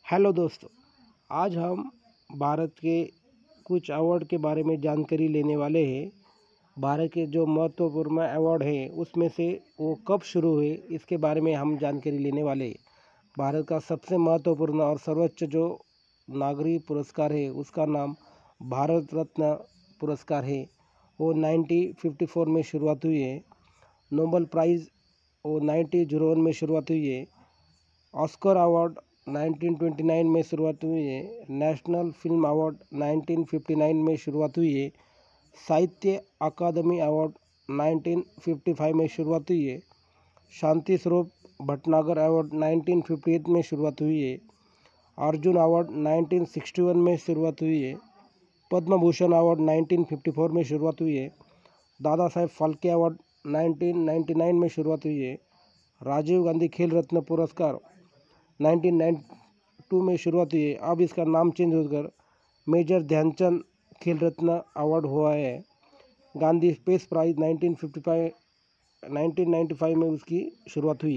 Hello दोस्तों, आज हम भारत के कुछ अवार्ड के बारे में जानकारी लेने वाले हैं। भारत के जो महत्वपूर्ण अवार्ड हैं उसमें से वो कब शुरू हुए इसके बारे में हम जानकारी लेने वाले हैं। भारत का सबसे महत्वपूर्ण और सर्वोच्च जो नागरिक पुरस्कार है उसका नाम भारत रत्न पुरस्कार है। वो 1954 में शुरुआत हुई है। नोबेल प्राइज़ वो 1901 में शुरुआत हुई है। ऑस्कर अवार्ड 1929 में शुरुआत हुई है। नेशनल फिल्म अवार्ड 1959 में शुरुआत हुई है। साहित्य अकादमी अवार्ड 1955 में शुरुआत हुई है। शांति स्वरूप भटनागर अवार्ड 1958 में शुरुआत हुई है। अर्जुन अवार्ड 1961 में शुरुआत हुई है। पद्म भूषण अवार्ड 1954 में शुरुआत हुई है। दादा साहेब फाल्के अवार्ड 1999 में शुरुआत हुई है। राजीव गांधी खेल रत्न पुरस्कार 1992 में शुरुआत हुई है। अब इसका नाम चेंज होकर मेजर ध्यानचंद खेल रत्न अवार्ड हुआ है। गांधी स्पेस प्राइज 1995 में उसकी शुरुआत हुई।